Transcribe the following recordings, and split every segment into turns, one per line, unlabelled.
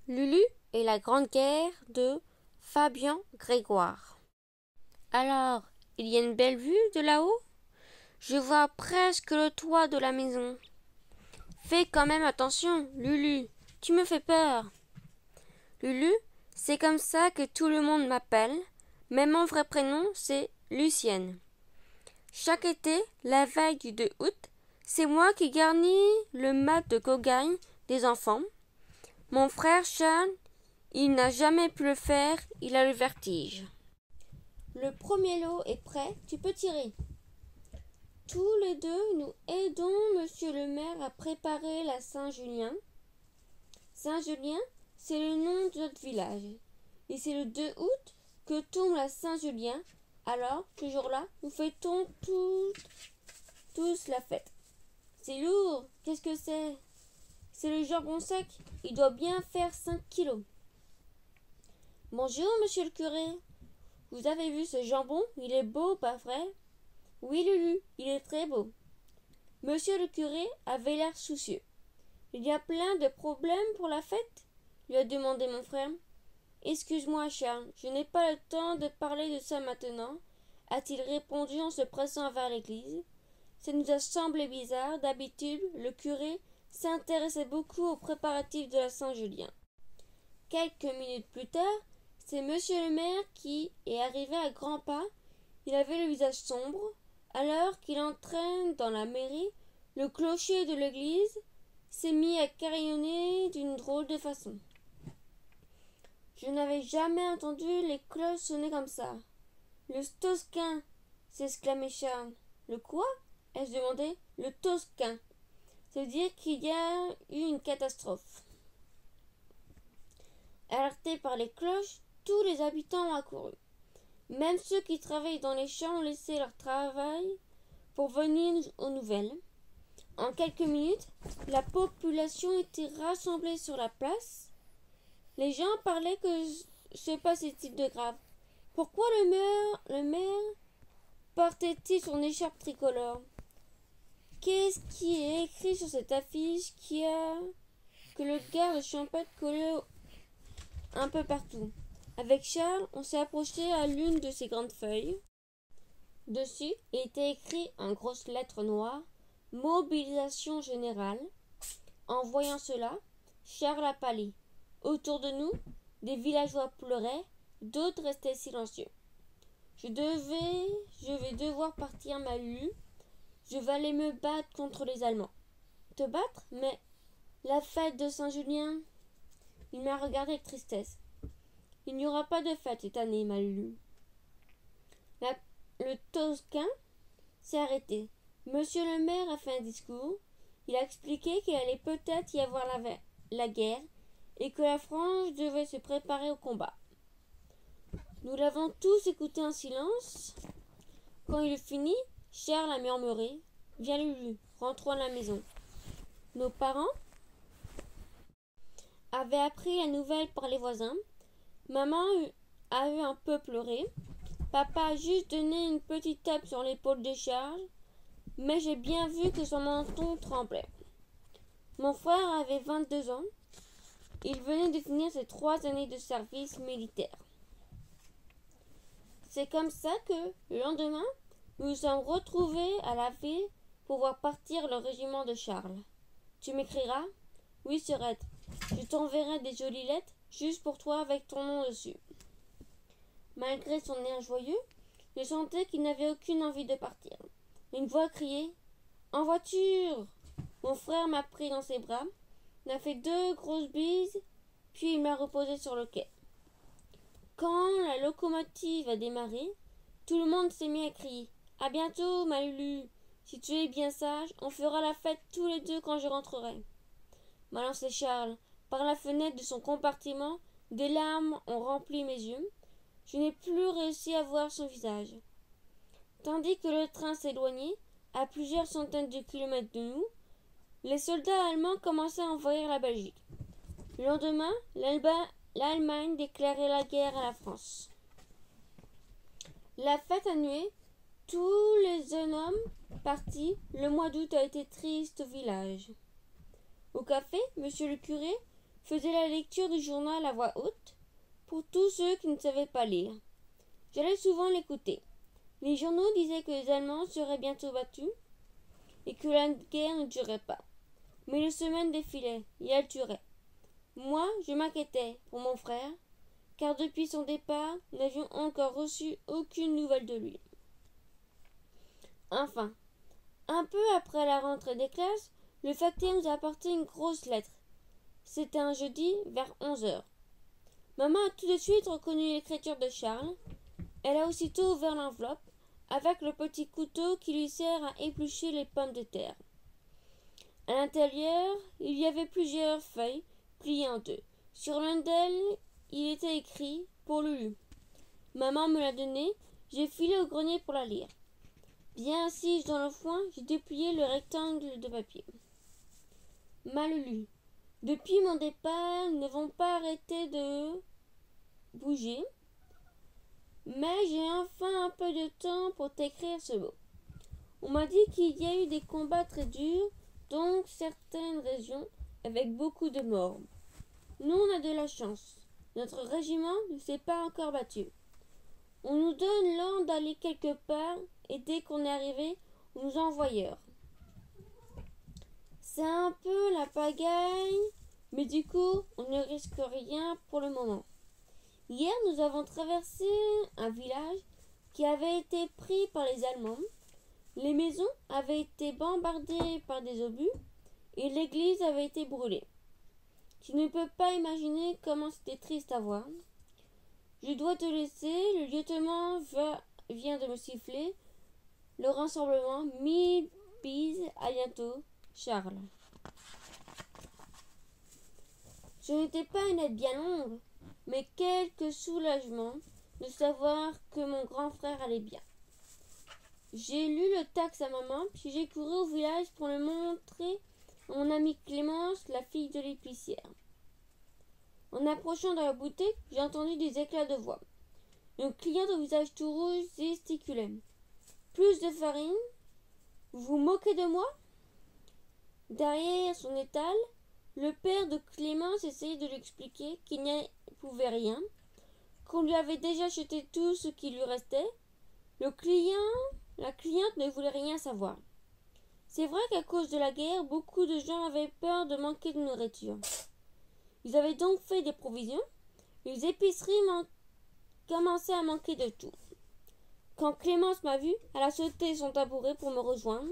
Lulu et la Grande Guerre de Fabien Grégoire. Alors, il y a une belle vue de là-haut? Je vois presque le toit de la maison. Fais quand même attention, Lulu, tu me fais peur. Lulu, c'est comme ça que tout le monde m'appelle, mais mon vrai prénom, c'est Lucienne. Chaque été, la veille du 2 août, c'est moi qui garnis le mat de cogagne des enfants. Mon frère Charles, il n'a jamais pu le faire, il a le vertige. Le premier lot est prêt, tu peux tirer. Tous les deux, nous aidons monsieur le maire à préparer la Saint-Julien. Saint-Julien, c'est le nom de notre village. Et c'est le 2 août que tombe la Saint-Julien. Alors, ce jour-là, nous fêtons tous la fête. C'est lourd, qu'est-ce que c'est? C'est le jambon sec, il doit bien faire 5 kilos. Bonjour, monsieur le curé. Vous avez vu ce jambon? Il est beau, pas vrai? Oui, Lulu, il est très beau. Monsieur le curé avait l'air soucieux. Il y a plein de problèmes pour la fête? Lui a demandé mon frère. Excuse-moi, Charles, je n'ai pas le temps de parler de ça maintenant, a-t-il répondu en se pressant vers l'église. Ça nous a semblé bizarre. D'habitude, le curé s'intéressait beaucoup aux préparatifs de la Saint-Julien. Quelques minutes plus tard, c'est monsieur le maire qui est arrivé à grands pas. Il avait le visage sombre. Alors qu'il entraîne dans la mairie, le clocher de l'église s'est mis à carillonner d'une drôle de façon. Je n'avais jamais entendu les cloches sonner comme ça. Le Tosquin, s'exclamait Charles. Le quoi? ai-je demandé. Le Tosquin. Ça veut dire qu'il y a eu une catastrophe. Alertés par les cloches, tous les habitants ont accouru. Même ceux qui travaillent dans les champs ont laissé leur travail pour venir aux nouvelles. En quelques minutes, la population était rassemblée sur la place. Les gens parlaient que se passait-il de grave. Pourquoi le maire portait-il son écharpe tricolore? Qu'est-ce qui est écrit sur cette affiche que le garde champêtre collait un peu partout? Avec Charles, on s'est approché à l'une de ces grandes feuilles. Dessus était écrit en grosses lettres noires « Mobilisation générale ». En voyant cela, Charles a pâli. Autour de nous, des villageois pleuraient, d'autres restaient silencieux. Je vais devoir partir, ma Lulu. Je vais aller me battre contre les Allemands. Te battre? Mais la fête de Saint-Julien? Il m'a regardé avec tristesse. Il n'y aura pas de fête cette année, ma Lulu. Le Tosquin s'est arrêté. Monsieur le maire a fait un discours. Il a expliqué qu'il allait peut-être y avoir la guerre et que la France devait se préparer au combat. Nous l'avons tous écouté en silence. Quand il eut fini, Charles a murmuré « Viens Lulu, rentrons à la maison. » Nos parents avaient appris la nouvelle par les voisins. Maman a eu un peu pleuré. Papa a juste donné une petite tape sur l'épaule de Charles, mais j'ai bien vu que son menton tremblait. Mon frère avait 22 ans. Il venait de finir ses 3 années de service militaire. C'est comme ça que, le lendemain, nous nous sommes retrouvés à la ville pour voir partir le régiment de Charles. Tu m'écriras? Oui, Sirette. Je t'enverrai des jolies lettres juste pour toi avec ton nom dessus. Malgré son air joyeux, je sentais qu'il n'avait aucune envie de partir. Une voix criait « En voiture !» Mon frère m'a pris dans ses bras, m'a fait 2 grosses bises, puis il m'a reposé sur le quai. Quand la locomotive a démarré, tout le monde s'est mis à crier « À bientôt, ma Lulu! Si tu es bien sage, on fera la fête tous les deux quand je rentrerai. » m'a lancé Charles. Par la fenêtre de son compartiment, des larmes ont rempli mes yeux. Je n'ai plus réussi à voir son visage. Tandis que le train s'éloignait, à plusieurs centaines de kilomètres de nous, les soldats allemands commençaient à envahir la Belgique. Le lendemain, l'Allemagne déclarait la guerre à la France. La fête annulée, tous les jeunes hommes partis, le mois d'août a été triste au village. Au café, monsieur le curé faisait la lecture du journal à voix haute pour tous ceux qui ne savaient pas lire. J'allais souvent l'écouter. Les journaux disaient que les Allemands seraient bientôt battus et que la guerre ne durerait pas. Mais les semaines défilaient et elles duraient. Moi, je m'inquiétais pour mon frère, car depuis son départ, nous n'avions encore reçu aucune nouvelle de lui. Enfin, un peu après la rentrée des classes, le facteur nous a apporté une grosse lettre. C'était un jeudi vers 11 heures. Maman a tout de suite reconnu l'écriture de Charles. Elle a aussitôt ouvert l'enveloppe avec le petit couteau qui lui sert à éplucher les pommes de terre. À l'intérieur, il y avait plusieurs feuilles pliées en deux. Sur l'une d'elles, il était écrit « Pour Lulu ». Maman me l'a donnée, j'ai filé au grenier pour la lire. Bien assise dans le foin, j'ai déplié le rectangle de papier. Ma Lulu, depuis mon départ, nous n'avons pas arrêté de bouger, mais j'ai enfin un peu de temps pour t'écrire ce mot. On m'a dit qu'il y a eu des combats très durs, donc certaines régions avec beaucoup de morts. Nous, on a de la chance. Notre régiment ne s'est pas encore battu. On nous donne l'ordre d'aller quelque part et dès qu'on est arrivé, on nous envoie ailleurs. C'est un peu la pagaille, mais du coup, on ne risque rien pour le moment. Hier, nous avons traversé un village qui avait été pris par les Allemands. Les maisons avaient été bombardées par des obus et l'église avait été brûlée. Tu ne peux pas imaginer comment c'était triste à voir. Je dois te laisser, le lieutenant vient de me siffler. Le rassemblement, 1000 bises, à bientôt, Charles. Ce n'était pas une lettre bien longue, mais quelque soulagement de savoir que mon grand frère allait bien. J'ai lu le texte à maman, puis j'ai couru au village pour le montrer à mon amie Clémence, la fille de l'épicière. En approchant de la boutique, j'ai entendu des éclats de voix. Une cliente au visage tout rouge gesticulait. Plus de farine? Vous vous moquez de moi? Derrière son étal, le père de Clémence essayait de lui expliquer qu'il n'y pouvait rien, qu'on lui avait déjà acheté tout ce qui lui restait. La cliente ne voulait rien savoir. C'est vrai qu'à cause de la guerre, beaucoup de gens avaient peur de manquer de nourriture. Ils avaient donc fait des provisions. Les épiceries commençaient à manquer de tout. Quand Clémence m'a vue, elle a sauté son tabouret pour me rejoindre.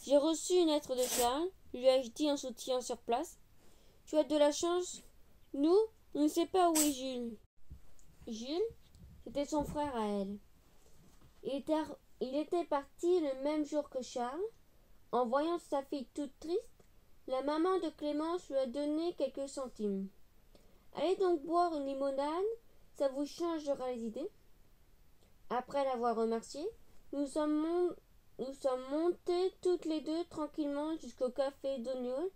J'ai reçu une lettre de Charles, lui ai-je dit en soutien sur place. Tu as de la chance. Nous, on ne sait pas où est Jules. Jules, c'était son frère à elle. Il était parti le même jour que Charles. En voyant sa fille toute triste, la maman de Clémence lui a donné quelques centimes. Allez donc boire une limonade, ça vous changera les idées. Après l'avoir remercié, nous sommes montées toutes les deux tranquillement jusqu'au café d'Ognol,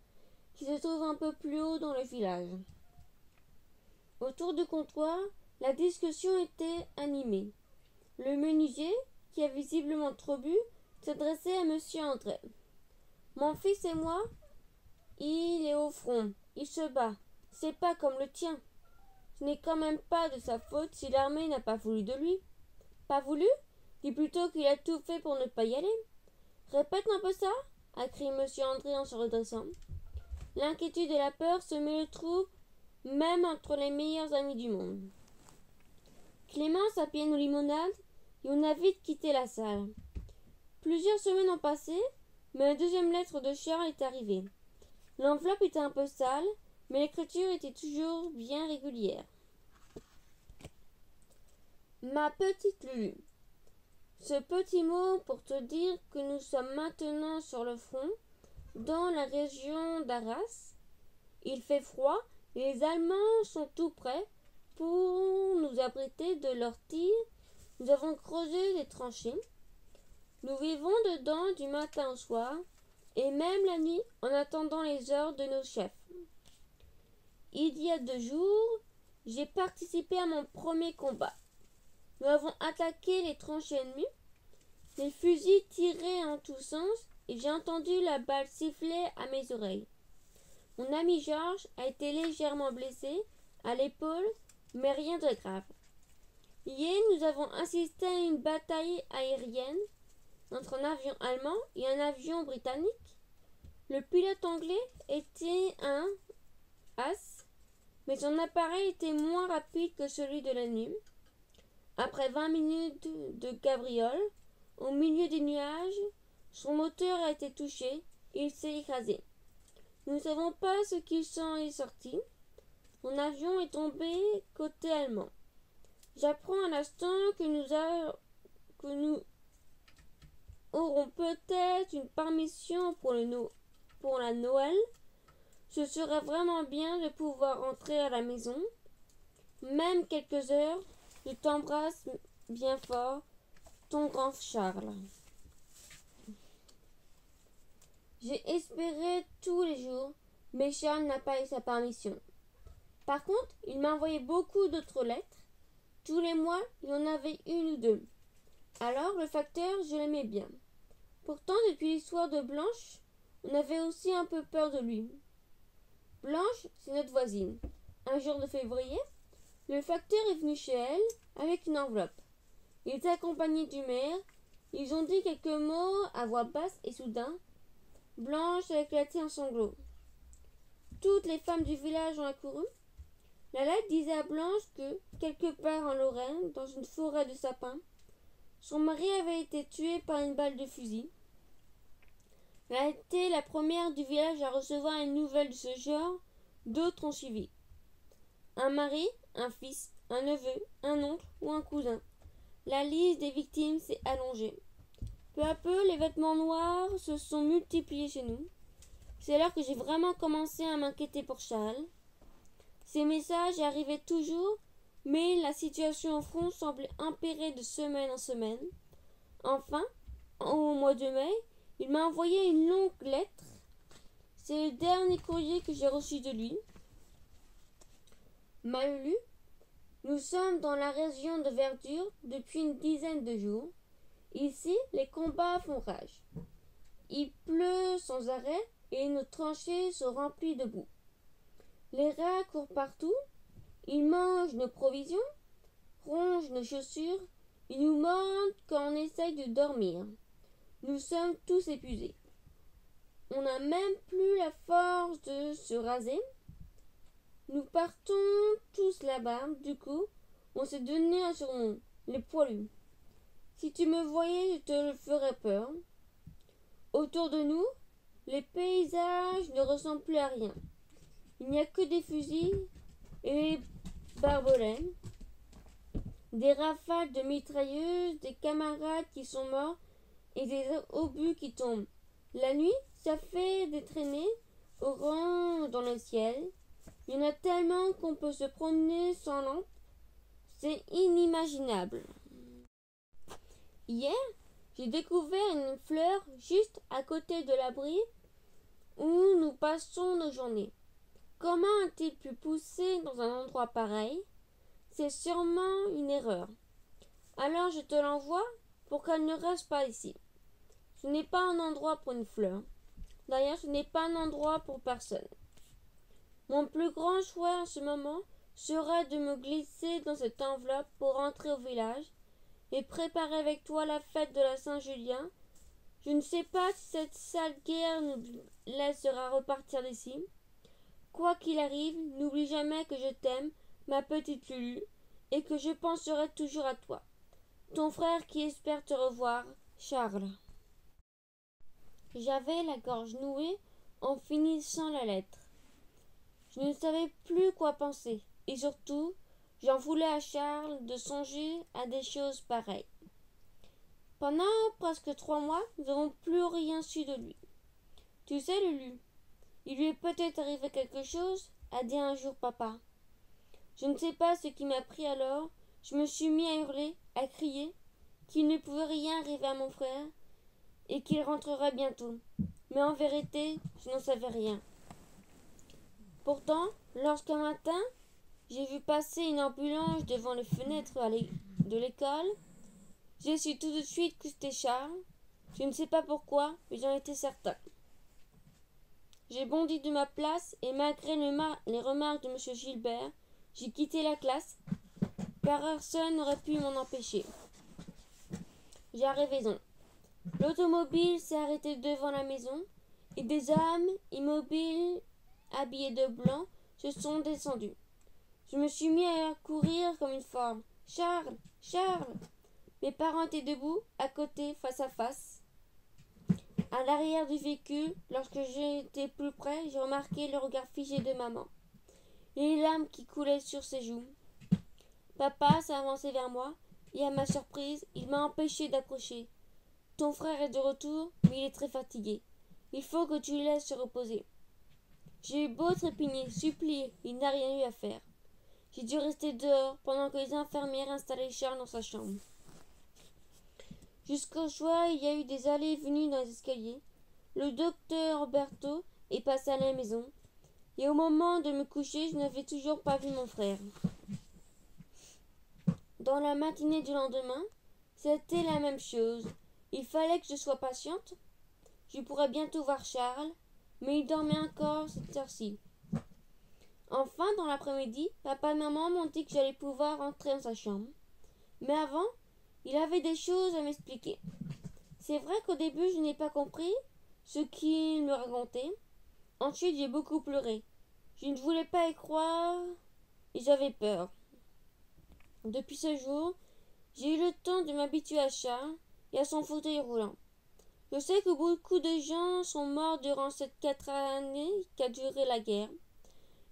qui se trouve un peu plus haut dans le village. Autour du comptoir, la discussion était animée. Le menuisier, qui a visiblement trop bu, s'adressait à monsieur André. Mon fils et moi, il est au front, il se bat. C'est pas comme le tien. Ce n'est quand même pas de sa faute si l'armée n'a pas voulu de lui. Pas voulu? Dis plutôt qu'il a tout fait pour ne pas y aller. Répète un peu ça, a crié monsieur André en se redressant. L'inquiétude et la peur semaient le trou, même entre les meilleurs amis du monde. Clémence a payé nos limonades et on a vite quitté la salle. Plusieurs semaines ont passé, mais la deuxième lettre de Charles est arrivée. L'enveloppe était un peu sale, mais l'écriture était toujours bien régulière. Ma petite Lulu. Ce petit mot pour te dire que nous sommes maintenant sur le front, dans la région d'Arras. Il fait froid et les Allemands sont tout prêts pour nous abriter de leurs tirs. Nous avons creusé des tranchées. Nous vivons dedans du matin au soir et même la nuit en attendant les ordres de nos chefs. Il y a 2 jours, j'ai participé à mon premier combat. Nous avons attaqué les tranchées ennemies. Les fusils tiraient en tous sens et j'ai entendu la balle siffler à mes oreilles. Mon ami Georges a été légèrement blessé à l'épaule, mais rien de grave. Hier, nous avons assisté à une bataille aérienne entre un avion allemand et un avion britannique. Le pilote anglais était un as, mais son appareil était moins rapide que celui de l'ennemi. Après 20 minutes de cabriole, au milieu des nuages, son moteur a été touché et il s'est écrasé. Nous ne savons pas ce qui s'en est sorti. Mon avion est tombé côté allemand. J'apprends à l'instant que nous aurons peut-être une permission pour la Noël. Ce serait vraiment bien de pouvoir rentrer à la maison. Même quelques heures. Je t'embrasse bien fort, ton grand Charles. J'ai espéré tous les jours, mais Charles n'a pas eu sa permission. Par contre, il m'a envoyé beaucoup d'autres lettres. Tous les mois, il en avait une ou deux. Alors, le facteur, je l'aimais bien. Pourtant, depuis l'histoire de Blanche, on avait aussi un peu peur de lui. Blanche, c'est notre voisine. Un jour de février, le facteur est venu chez elle avec une enveloppe. Il était accompagné du maire. Ils ont dit quelques mots à voix basse et soudain, Blanche a éclaté en sanglots. Toutes les femmes du village ont accouru. La lettre disait à Blanche que, quelque part en Lorraine, dans une forêt de sapins, son mari avait été tué par une balle de fusil. Elle a été la première du village à recevoir une nouvelle de ce genre. D'autres ont suivi. Un mari, un fils, un neveu, un oncle ou un cousin. La liste des victimes s'est allongée. Peu à peu, les vêtements noirs se sont multipliés chez nous. C'est alors que j'ai vraiment commencé à m'inquiéter pour Charles. Ces messages arrivaient toujours, mais la situation au front semblait empirer de semaine en semaine. Enfin, au mois de mai, il m'a envoyé une longue lettre. C'est le dernier courrier que j'ai reçu de lui. Mal lu. Nous sommes dans la région de Verdure depuis une dizaine de jours. Ici, les combats font rage. Il pleut sans arrêt et nos tranchées sont remplies de boue. Les rats courent partout. Ils mangent nos provisions, rongent nos chaussures. Ils nous mordent quand on essaye de dormir. Nous sommes tous épuisés. On n'a même plus la force de se raser. Nous partons tous là-bas. Du coup, on s'est donné un surnom, les poilus. Si tu me voyais, je te le ferais peur. Autour de nous, les paysages ne ressemblent plus à rien. Il n'y a que des fusils et des barbelés, des rafales de mitrailleuses, des camarades qui sont morts et des obus qui tombent. La nuit, ça fait des traînées au rang dans le ciel. Il y en a tellement qu'on peut se promener sans lampe. C'est inimaginable. Hier, j'ai découvert une fleur juste à côté de l'abri où nous passons nos journées. Comment a-t-il pu pousser dans un endroit pareil? C'est sûrement une erreur. Alors je te l'envoie pour qu'elle ne reste pas ici. Ce n'est pas un endroit pour une fleur. D'ailleurs, ce n'est pas un endroit pour personne. Mon plus grand choix en ce moment sera de me glisser dans cette enveloppe pour rentrer au village et préparer avec toi la fête de la Saint-Julien. Je ne sais pas si cette sale guerre nous laissera repartir d'ici. Quoi qu'il arrive, n'oublie jamais que je t'aime, ma petite Lulu, et que je penserai toujours à toi. Ton frère qui espère te revoir, Charles. J'avais la gorge nouée en finissant la lettre. Je ne savais plus quoi penser, et surtout, j'en voulais à Charles de songer à des choses pareilles. Pendant presque 3 mois, nous n'avons plus rien su de lui. Tu sais, Lulu, il lui est peut-être arrivé quelque chose, a dit un jour papa. Je ne sais pas ce qui m'a pris alors. Je me suis mis à hurler, à crier, qu'il ne pouvait rien arriver à mon frère et qu'il rentrerait bientôt. Mais en vérité, je n'en savais rien. Pourtant, lorsqu'un matin, j'ai vu passer une ambulance devant les fenêtres de l'école, j'ai su tout de suite que c'était Charles. Je ne sais pas pourquoi, mais j'en étais certain. J'ai bondi de ma place et malgré les remarques de M. Gilbert, j'ai quitté la classe. Personne n'aurait pu m'en empêcher. J'avais raison. L'automobile s'est arrêtée devant la maison et des hommes immobiles, habillés de blanc, se sont descendus. Je me suis mis à courir comme une folle. « Charles! Charles !» Mes parents étaient debout, à côté, face à face. À l'arrière du véhicule, lorsque j'étais plus près, j'ai remarqué le regard figé de maman et les larmes qui coulaient sur ses joues. Papa s'est avancé vers moi et à ma surprise, il m'a empêché d'accrocher. « Ton frère est de retour, mais il est très fatigué. Il faut que tu le laisses se reposer. » J'ai eu beau trépigner, supplier, il n'a rien eu à faire. J'ai dû rester dehors pendant que les infirmières installaient Charles dans sa chambre. Jusqu'au soir, il y a eu des allées et venues dans les escaliers. Le docteur Roberto est passé à la maison. Et au moment de me coucher, je n'avais toujours pas vu mon frère. Dans la matinée du lendemain, c'était la même chose. Il fallait que je sois patiente. Je pourrais bientôt voir Charles, mais il dormait encore cette heure-ci. Enfin, dans l'après-midi, papa et maman m'ont dit que j'allais pouvoir rentrer dans sa chambre. Mais avant, il avait des choses à m'expliquer. C'est vrai qu'au début, je n'ai pas compris ce qu'il me racontait. Ensuite, j'ai beaucoup pleuré. Je ne voulais pas y croire et j'avais peur. Depuis ce jour, j'ai eu le temps de m'habituer à Charles et à son fauteuil roulant. Je sais que beaucoup de gens sont morts durant ces 4 années qu'a duré la guerre.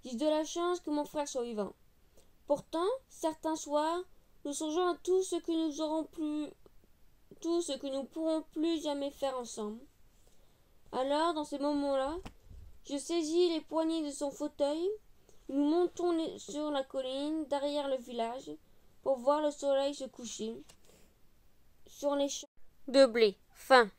J'ai de la chance que mon frère soit vivant. Pourtant, certains soirs, nous songeons à tout ce que nous pourrons plus jamais faire ensemble. Alors, dans ces moments-là, je saisis les poignées de son fauteuil. Nous montons sur la colline derrière le village pour voir le soleil se coucher sur les champs de blé. Fin.